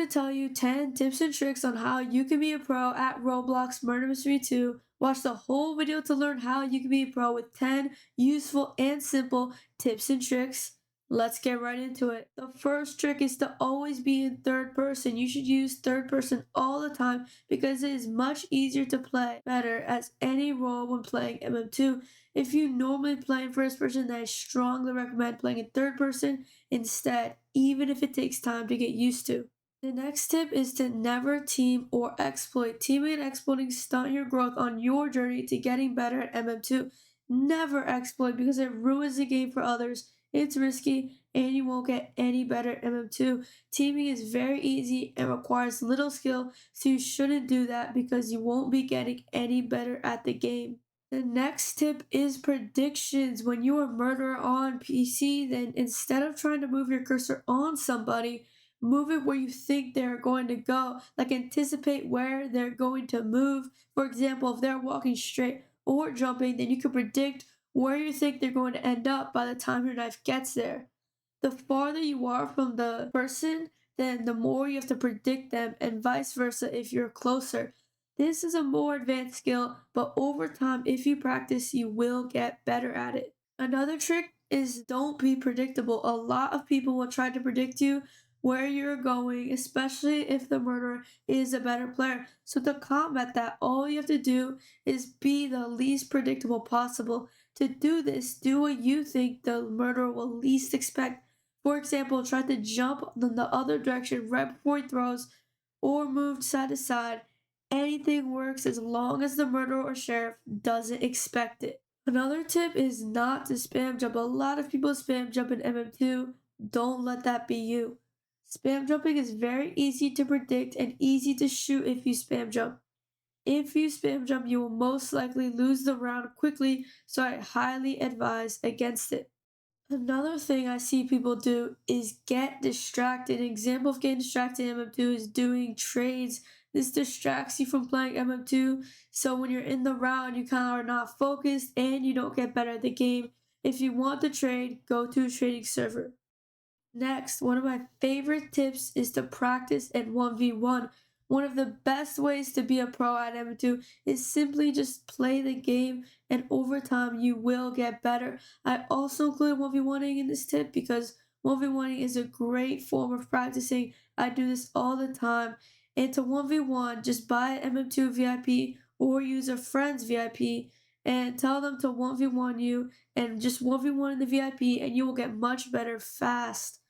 to tell you 10 tips and tricks on how you can be a pro at Roblox Murder Mystery 2. Watch the whole video to learn how you can be a pro with 10 useful and simple tips and tricks. Let's get right into it. The first trick is to always be in third person. You should use third person all the time because it is much easier to play better as any role when playing MM2. If you normally play in first person, then I strongly recommend playing in third person instead, even if it takes time to get used to. The next tip is to never team or exploit. Teaming and exploiting stunt your growth on your journey to getting better at MM2. Never exploit because it ruins the game for others. It's risky and you won't get any better at MM2. Teaming is very easy and requires little skill, so you shouldn't do that because you won't be getting any better at the game. The next tip is predictions. When you are murderer on PC, then instead of trying to move your cursor on somebody, move it where you think they're going to go. Like anticipate where they're going to move. For example, if they're walking straight or jumping, then you can predict where you think they're going to end up by the time your knife gets there. The farther you are from the person, then the more you have to predict them, and vice versa if you're closer. This is a more advanced skill, but over time, if you practice, you will get better at it. Another trick is don't be predictable. A lot of people will try to predict you where you're going, especially if the murderer is a better player. So to combat that, all you have to do is be the least predictable possible. To do this, do what you think the murderer will least expect. For example, try to jump in the other direction right before he throws, or move side to side. Anything works as long as the murderer or sheriff doesn't expect it. Another tip is not to spam jump. A lot of people spam jump in MM2. Don't let that be you. Spam jumping is very easy to predict and easy to shoot if you spam jump. If you spam jump, you will most likely lose the round quickly, so I highly advise against it. Another thing I see people do is get distracted. An example of getting distracted in MM2 is doing trades. This distracts you from playing MM2, so when you're in the round, you kind of are not focused and you don't get better at the game. If you want to trade, go to a trading server. Next, one of my favorite tips is to practice at 1v1. One of the best ways to be a pro at MM2 is simply just play the game, and over time you will get better. I also include 1v1ing in this tip because 1v1ing is a great form of practicing. I do this all the time. And to 1v1, just buy an MM2 VIP or use a friend's VIP and tell them to 1v1 you and just 1v1 in the VIP, and you will get much better fast.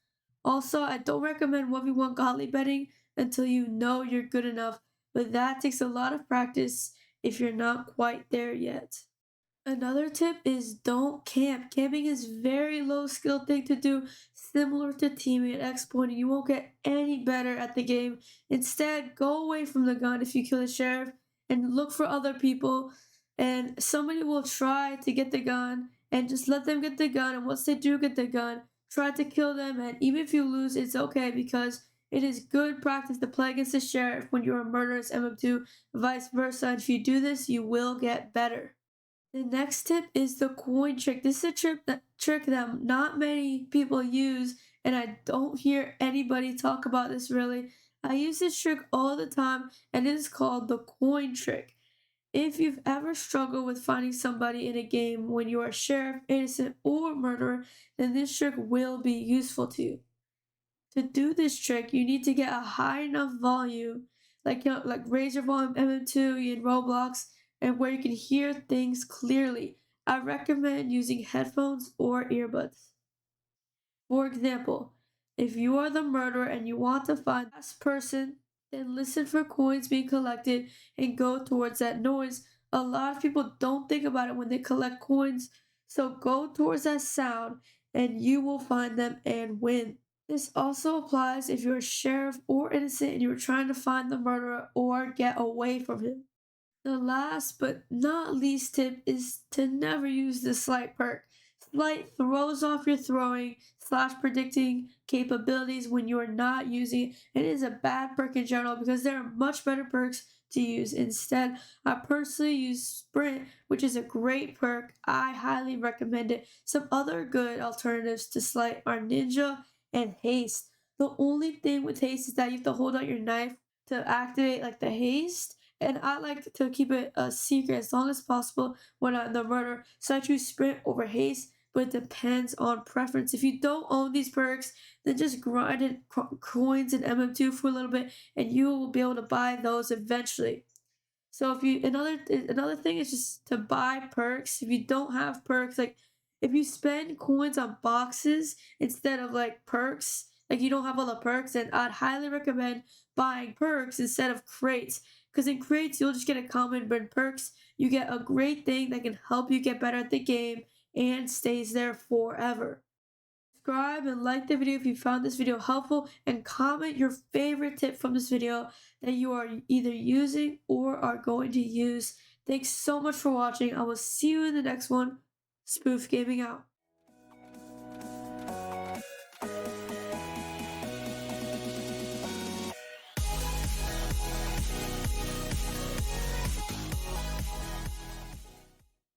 Also, I don't recommend 1v1 godly betting until you know you're good enough, but that takes a lot of practice if you're not quite there yet. Another tip is don't camp. Camping is very low skill thing to do, similar to teaming and exploiting. You won't get any better at the game. Instead, go away from the gun if you kill a sheriff and look for other people, and somebody will try to get the gun, and just let them get the gun, and once they do get the gun, try to kill them, and even if you lose, it's okay because it is good practice to play against the sheriff when you're a murderous MM2, vice versa. And if you do this, you will get better. The next tip is the coin trick. This is a trick that not many people use, and I don't hear anybody talk about this really. I use this trick all the time, and it is called the coin trick. If you've ever struggled with finding somebody in a game when you are sheriff, innocent, or murderer, then this trick will be useful to you. To do this trick, you need to get a high enough volume, like raise your volume MM2 in Roblox, and where you can hear things clearly. I recommend using headphones or earbuds. For example, if you are the murderer and you want to find the last person, then listen for coins being collected and go towards that noise. A lot of people don't think about it when they collect coins, so go towards that sound and you will find them and win. This also applies if you're a sheriff or innocent and you're trying to find the murderer or get away from him. The last but not least tip is to never use the sleight perk. Sleight throws off your throwing / predicting capabilities when you are not using it. It is a bad perk in general because there are much better perks to use. Instead, I personally use Sprint, which is a great perk. I highly recommend it. Some other good alternatives to Sleight are Ninja and Haste. The only thing with haste is that you have to hold out your knife to activate like the haste. And I like to keep it a secret as long as possible when I'm in the murder. So I choose sprint over haste, but it depends on preference. If you don't own these perks, then just grind it coins in MM2 for a little bit, and you will be able to buy those eventually. So if you another thing is just to buy perks. If you don't have perks, like if you spend coins on boxes instead of like perks, like you don't have all the perks, then I'd highly recommend buying perks instead of crates. Because in crates you'll just get a common, but in perks you get a great thing that can help you get better at the game and stays there forever. Subscribe and like the video if you found this video helpful, and comment your favorite tip from this video that you are either using or are going to use. Thanks so much for watching. I will see you in the next one. Spoof Gaming out.